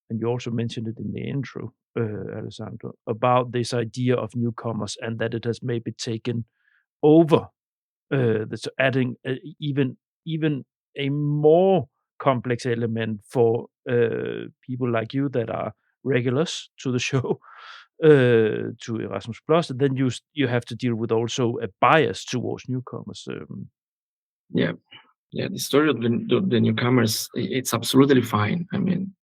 and you also mentioned it in the intro, Alessandro, about this idea of newcomers and that it has maybe taken over, adding even a more complex element for people like you that are regulars to the show, to Erasmus Plus, and then you have to deal with also a bias towards newcomers. Yeah, the story of the newcomers, it's absolutely fine. I mean,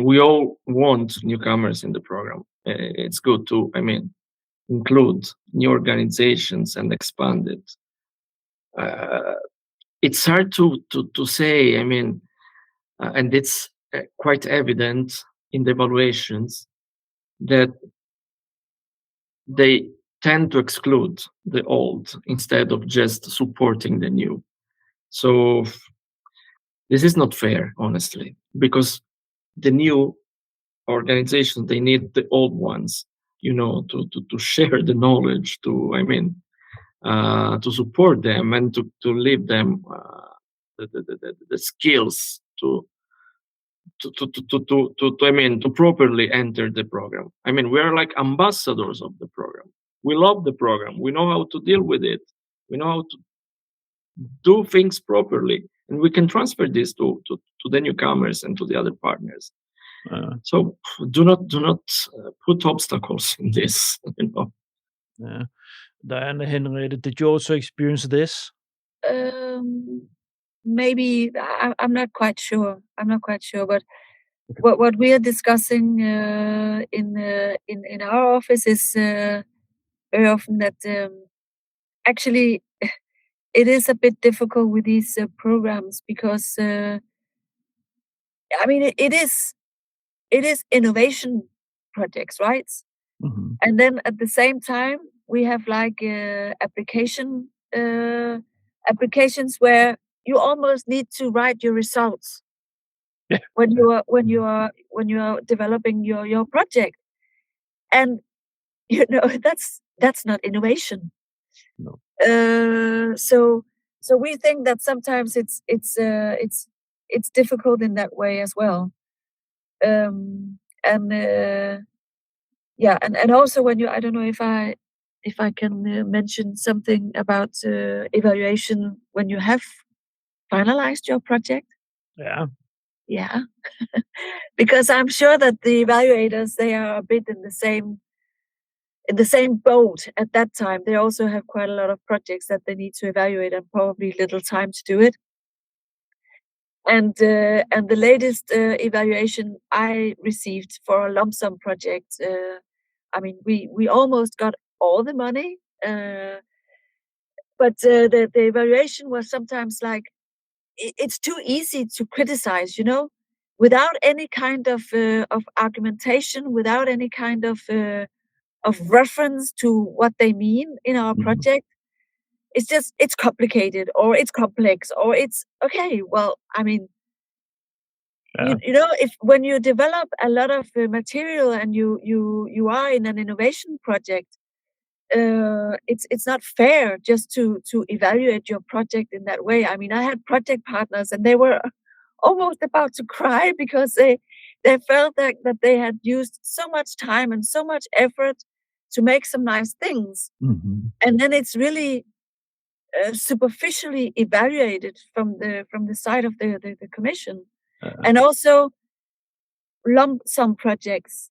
we all want newcomers in the program. It's good to, include new organizations and expand it. It's hard to say. And it's quite evident in the evaluations that they tend to exclude the old instead of just supporting the new. So this is not fair, honestly, because the new organizations, they need the old ones, to share the knowledge, to support them and to leave them the skills to properly enter the program. We are like ambassadors of the program. We love the program. We know how to deal with it. We know how to do things properly, and we can transfer this to the newcomers and to the other partners. So do not put obstacles in this. Yeah. Daiana, Henriette, did you also experience this? Maybe I'm not quite sure. But what we are discussing in our office is very often that actually it is a bit difficult with these programs because it is innovation projects, right? Mm-hmm. And then at the same time we have like applications where you almost need to write your results when you are developing your project, and that's not innovation. No. So we think that sometimes it's difficult in that way as well. And also when I don't know if I can mention something about evaluation when you have finalized your project. Yeah. Because I'm sure that the evaluators, they are a bit in the same boat at that time. They also have quite a lot of projects that they need to evaluate and probably little time to do it. And the latest evaluation I received for a lump sum project, we almost got all the money, but the evaluation was sometimes like it's too easy to criticize, without any kind of argumentation, without any kind of reference to what they mean in our project. It's complicated, or it's complex, or it's okay. Well, if when you develop a lot of material and you are in an innovation project, it's not fair just to evaluate your project in that way. I had project partners and they were almost about to cry because they felt that they had used so much time and so much effort to make some nice things, and then it's really superficially evaluated from the side of the commission. And also lump sum projects,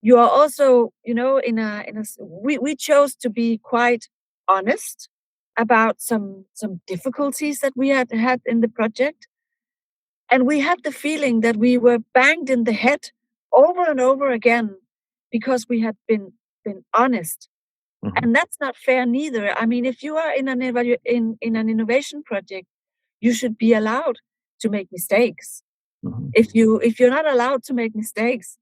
you are also we chose to be quite honest about some difficulties that we had in the project, and we had the feeling that we were banged in the head over and over again because we had been honest. And that's not fair neither. If you are in an innovation project, you should be allowed to make mistakes. If you're not allowed to make mistakes,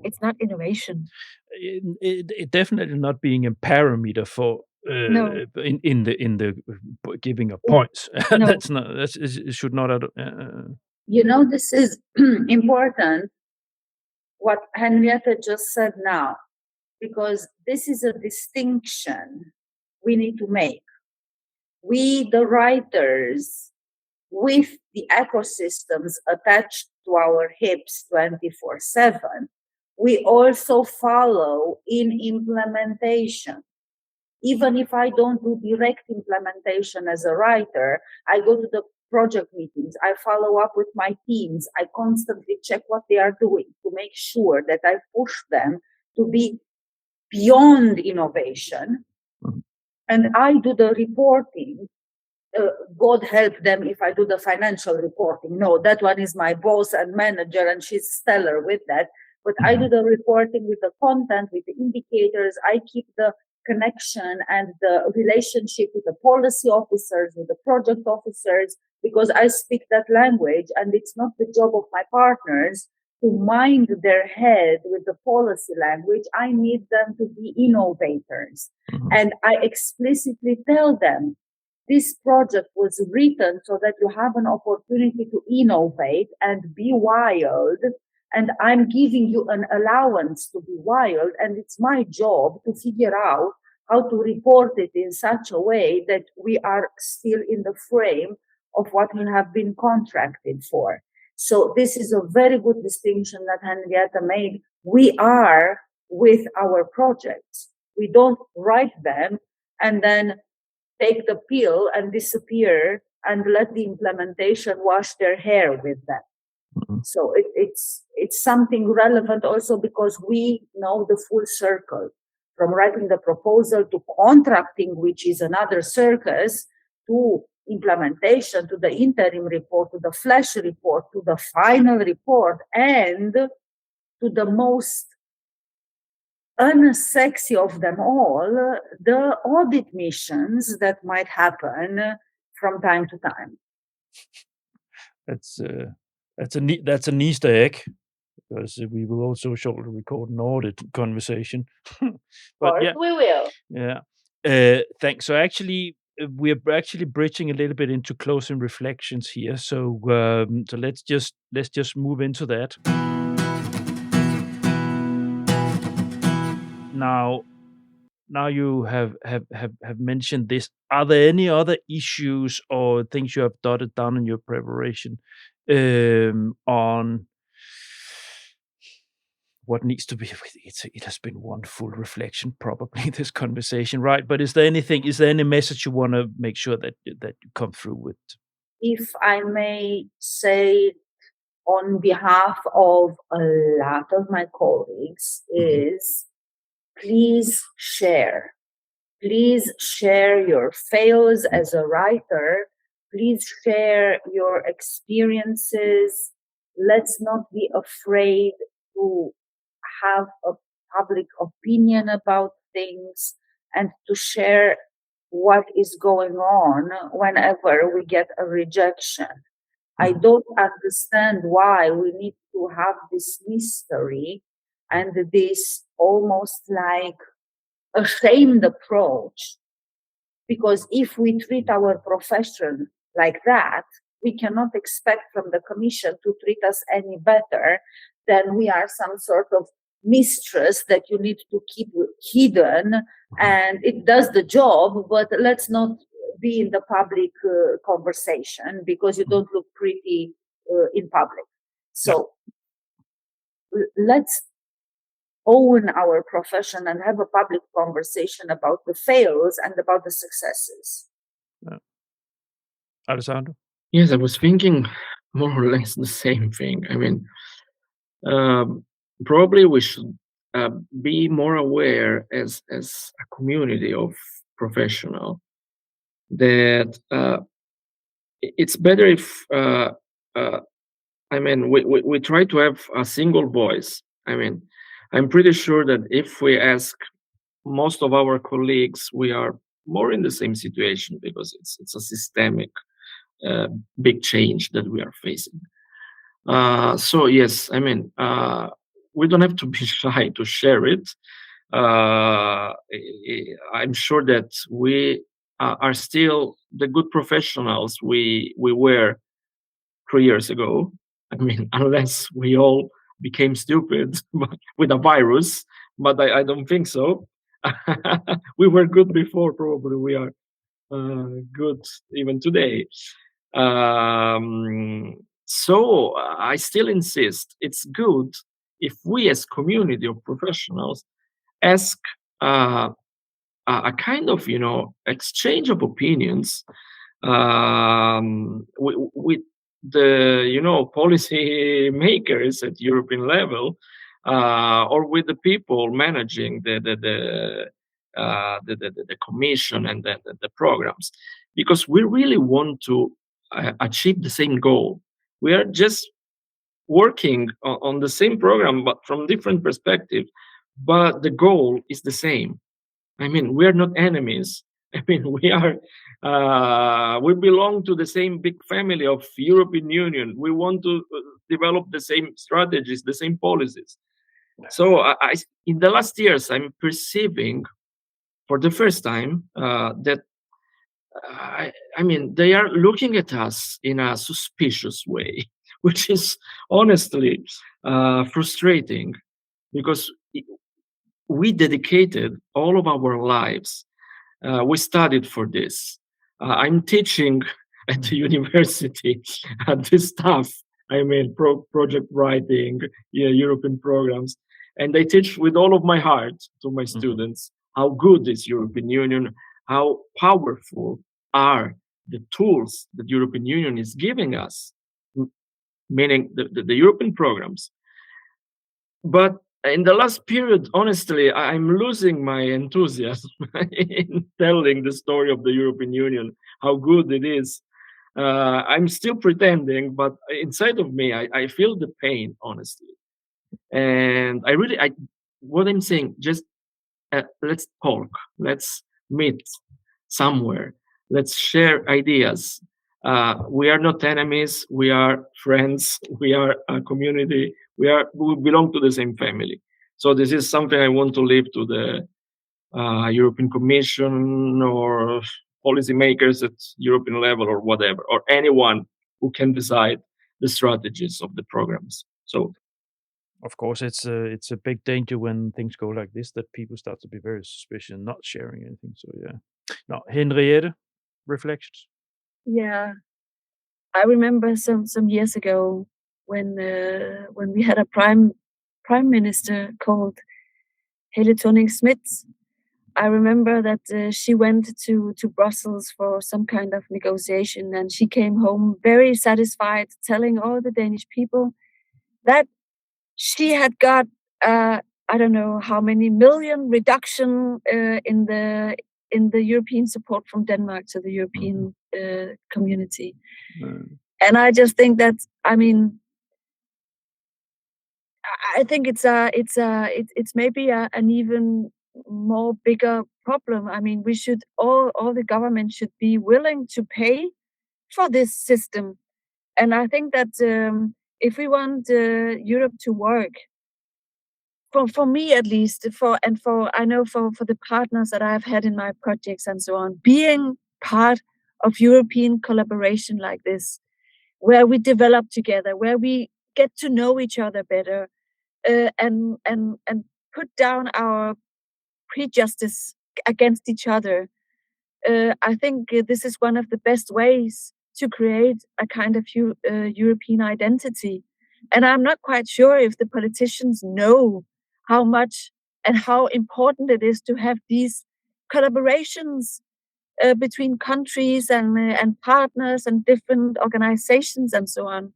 it's not innovation. It definitely not being a parameter for No. in the giving of points. No. It should not. This is important. What Henriette just said now, because this is a distinction we need to make. We, the writers, with the ecosystems attached to our hips 24/7, we also follow in implementation. Even if I don't do direct implementation as a writer, I go to the project meetings, I follow up with my teams, I constantly check what they are doing to make sure that I push them to be beyond innovation. Mhm. And I do the reporting. God help them if I do the financial reporting. No, that one is my boss and manager, and she's stellar with that. But I do the reporting with the content, with the indicators. I keep the connection and the relationship with the policy officers, with the project officers, because I speak that language, and it's not the job of my partners to mind their head with the policy language. I need them to be innovators. Mhm. And I explicitly tell them, this project was written so that you have an opportunity to innovate and be wild. And I'm giving you an allowance to be wild. And it's my job to figure out how to report it in such a way that we are still in the frame of what we have been contracted for. So this is a very good distinction that Henriette made. We are with our projects. We don't write them and then take the pill and disappear and let the implementation wash their hair with them. Mhm. So it's something relevant also because we know the full circle, from writing the proposal to contracting, which is another circus, to implementation, to the interim report, to the flash report, to the final report, and to the most unsexy of them all, the audit missions that might happen from time to time. That's an Easter egg, because we will also shortly record an audit conversation. But yeah, we will. yeah. Thanks. So actually, we're actually bridging a little bit into closing reflections here. So let's just move into that. Now you have mentioned this. Are there any other issues or things you have dotted down in your preparation on what needs to be? It has been one full reflection, probably, this conversation, right? But is there any message you want to make sure that you come through with? If I may say, on behalf of a lot of my colleagues, is please share. Please share your fails as a writer. Please share your experiences. Let's not be afraid to have a public opinion about things and to share what is going on whenever we get a rejection. I don't understand why we need to have this mystery and this almost like ashamed approach, because if we treat our profession like that, we cannot expect from the commission to treat us any better than we are some sort of mistress that you need to keep hidden, and it does the job, but let's not be in the public conversation because you don't look pretty in public. So let's own our profession and have a public conversation about the fails and about the successes. Alessandro? Yes, I was thinking more or less the same thing. I mean, probably we should be more aware as a community of professional that it's better if I mean we try to have a single voice. I mean, I'm pretty sure that if we ask most of our colleagues, we are more in the same situation because it's a systemic big change that we are facing. So yes, I mean, we don't have to be shy to share it. I'm sure that we are still the good professionals we were 3 years ago. I mean, unless we all became stupid with a virus, but I don't think so. We were good before, probably we are good even today. So I still insist it's good if we as community of professionals ask a kind of exchange of opinions with the policy makers at European level, or with the people managing the commission and the programs, because we really want to achieve the same goal. We are just working on the same program, but from different perspectives. But the goal is the same. I mean, we are not enemies. I mean, we belong to the same big family of European Union. We want to develop the same strategies, the same policies. So in the last years, I'm perceiving for the first time that I mean, they are looking at us in a suspicious way, which is honestly frustrating, because we dedicated all of our lives. We studied for this. I'm teaching at the university at this stuff. I mean, project writing, European programs, and I teach with all of my heart to my students how good is European Union, how powerful are the tools that European Union is giving us, meaning the European programs. But in the last period, honestly, I'm losing my enthusiasm in telling the story of the European Union, how good it is. I'm still pretending, but inside of me, I feel the pain, honestly. And what I'm saying, just let's talk, let's meet somewhere, let's share ideas. We are not enemies, we are friends, we are a community, we belong to the same family. So this is something I want to leave to the European Commission or policymakers at European level or whatever, or anyone who can decide the strategies of the programs. So, of course, it's a big danger when things go like this, that people start to be very suspicious and not sharing anything. So yeah. Now, Henriette, reflections. Yeah, I remember some years ago when we had a prime minister called Helle Thorning-Schmidt. I remember that she went to Brussels for some kind of negotiation, and she came home very satisfied, telling all the Danish people that she had got I don't know how many million reduction in the European support from Denmark to the European community. And I just think that, I mean, I think it's maybe an even more bigger problem. I mean, we should all the government should be willing to pay for this system. And I think that if we want Europe to work, for me at least, I know for the partners that I've had in my projects and so on, being part of European collaboration like this, where we develop together, where we get to know each other better, and put down our prejudice against each other. I think this is one of the best ways to create a kind of European identity. And I'm not quite sure if the politicians know how much and how important it is to have these collaborations between countries and partners and different organizations and so on.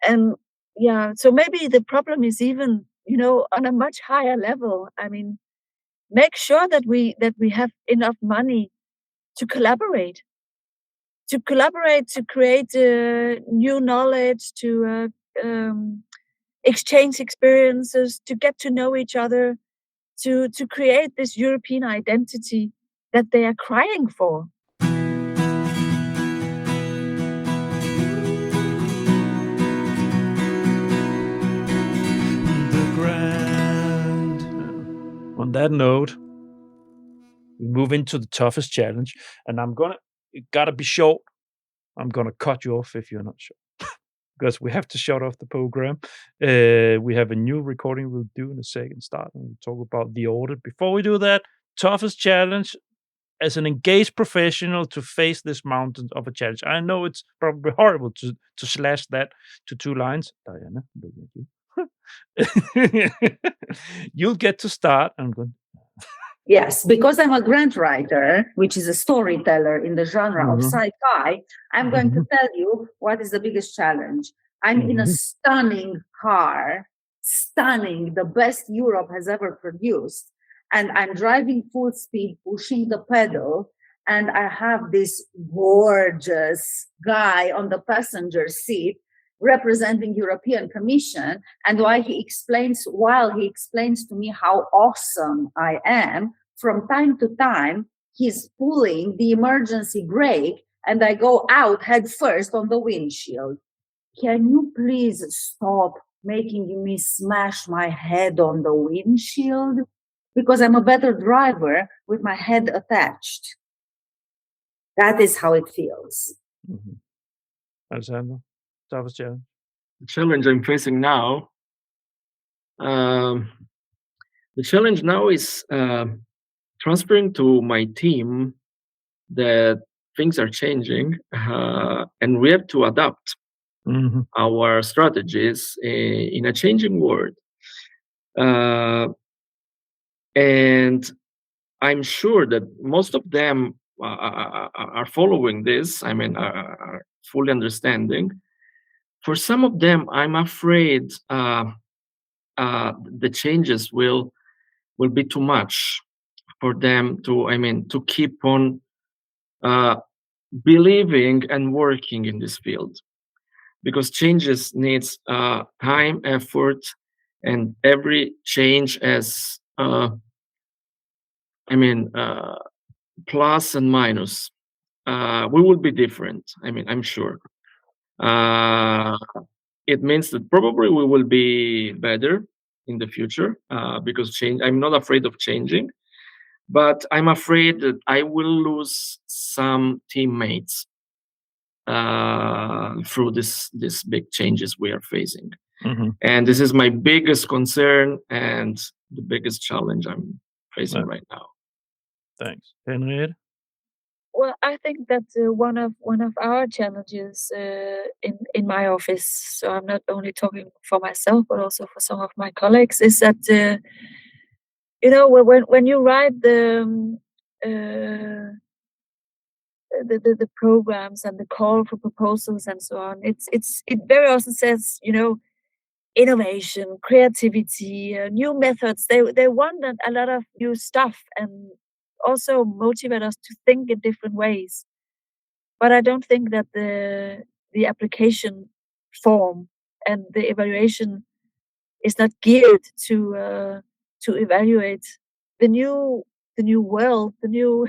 And yeah, so maybe the problem is even, on a much higher level. I mean, make sure that we have enough money to collaborate, to create new knowledge, to exchange experiences, to get to know each other, to create this European identity that they are crying for. On that note, we move into the toughest challenge, and it gotta be short. I'm gonna cut you off if you're not sure, because we have to shut off the program. We have a new recording we'll do in a second start, and we'll talk about the audit. Before we do that, toughest challenge as an engaged professional to face this mountain of a challenge. I know it's probably horrible to slash that to 2 lines. Daiana, look at you. You'll get to start. I'm going. Yes, because I'm a grant writer, which is a storyteller in the genre of Mhm. sci-fi, I'm going to tell you what is the biggest challenge. I'm in a stunning car, stunning, the best Europe has ever produced. And I'm driving full speed, pushing the pedal. And I have this gorgeous guy on the passenger seat representing European Commission, and while he explains to me how awesome I am, from time to time he's pulling the emergency brake and I go out head first on the windshield. Can you please stop making me smash my head on the windshield? Because I'm a better driver with my head attached. That is how it feels. Alessandro, toughest challenge? The challenge I'm facing now, the challenge now is transferring to my team that things are changing and we have to adapt our strategies in a changing world. And I'm sure that most of them are following this, are fully understanding. For some of them, I'm afraid the changes will be too much for them to keep on believing and working in this field, because changes needs time, effort, and every change has plus and minus. We will be different. I'm sure. It means that probably we will be better in the future because change. I'm not afraid of changing, but I'm afraid that I will lose some teammates through this big changes we are facing. And this is my biggest concern and the biggest challenge I'm facing right now. Thanks. Henriette? Well, I think that one of our challenges in my office, so I'm not only talking for myself but also for some of my colleagues, is that when you write the programs and the call for proposals and so on, it very often says innovation, creativity, new methods. They want a lot of new stuff and also motivate us to think in different ways. But I don't think that the application form and the evaluation is not geared to evaluate the new world, the new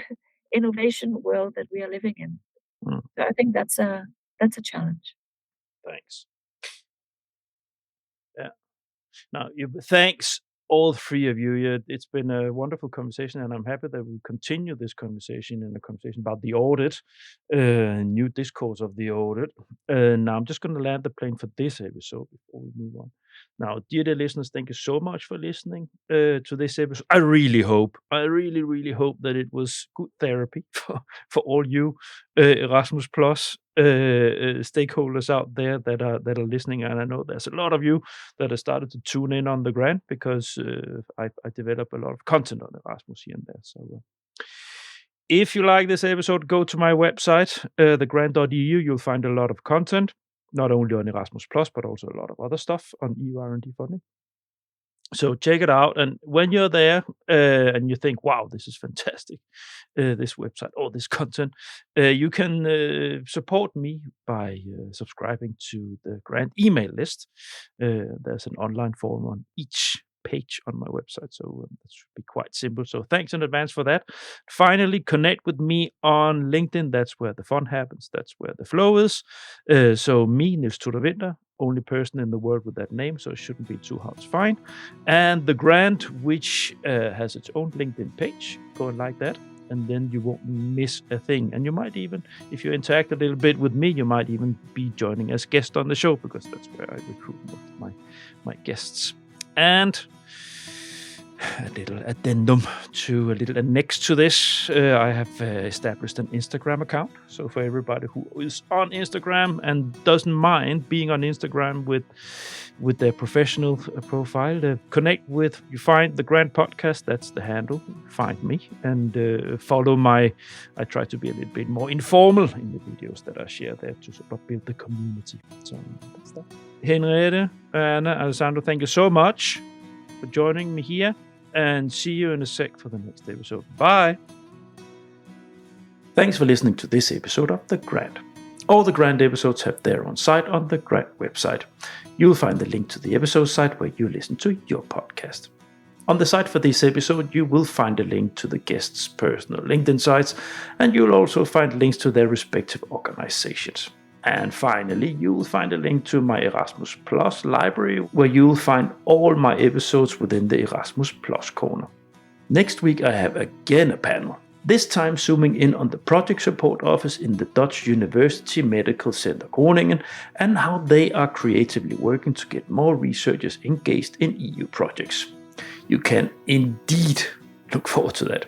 innovation world that we are living in. So I think that's a challenge. Thanks. Yeah. Now, thanks all three of you. It's been a wonderful conversation, and I'm happy that we continue this conversation in a conversation about the audit, new discourse of the audit. Now, I'm just going to land the plane for this episode before we move on. Now, dear listeners, thank you so much for listening to this episode. I really hope that it was good therapy for all you Erasmus Plus stakeholders out there that are listening. And I know there's a lot of you that have started to tune in on the grant because I develop a lot of content on Erasmus here and there. So if you like this episode, go to my website, thegrant.eu. You'll find a lot of content, not only on Erasmus Plus, but also a lot of other stuff on EU R&D funding. So check it out. And when you're there and you think, wow, this is fantastic, this website, all this content, you can support me by subscribing to the grant email list. There's an online form on each page on my website, so that should be quite simple. So thanks in advance for that. Finally, connect with me on LinkedIn. That's where the fun happens. That's where the flow is. So me, Niels Tudor-Winther, only person in the world with that name, so it shouldn't be too hard to find. And the grant, which has its own LinkedIn page. Go and like that, and then you won't miss a thing. And you might even, if you interact a little bit with me, you might even be joining as guest on the show, because that's where I recruit most of my guests. And a little addendum to a little next to this. I have established an Instagram account. So for everybody who is on Instagram and doesn't mind being on Instagram with their professional profile, connect with, you find the Grant Podcast, that's the handle, find me, and follow I try to be a little bit more informal in the videos that I share there to sort of build the community. So that's that. Henriette, Anna, Alessandro, thank you so much for joining me here, and see you in a sec for the next episode. Bye. Thanks for listening to this episode of The Grant. All the Grant episodes have their own site on the Grant website. You'll find the link to the episode site where you listen to your podcast. On the site for this episode, you will find a link to the guests' personal LinkedIn sites, and you'll also find links to their respective organizations. And finally, you will find a link to my Erasmus Plus library, where you will find all my episodes within the Erasmus Plus corner. Next week, I have again a panel, this time zooming in on the project support office in the Dutch University Medical Center Groningen and how they are creatively working to get more researchers engaged in EU projects. You can indeed look forward to that.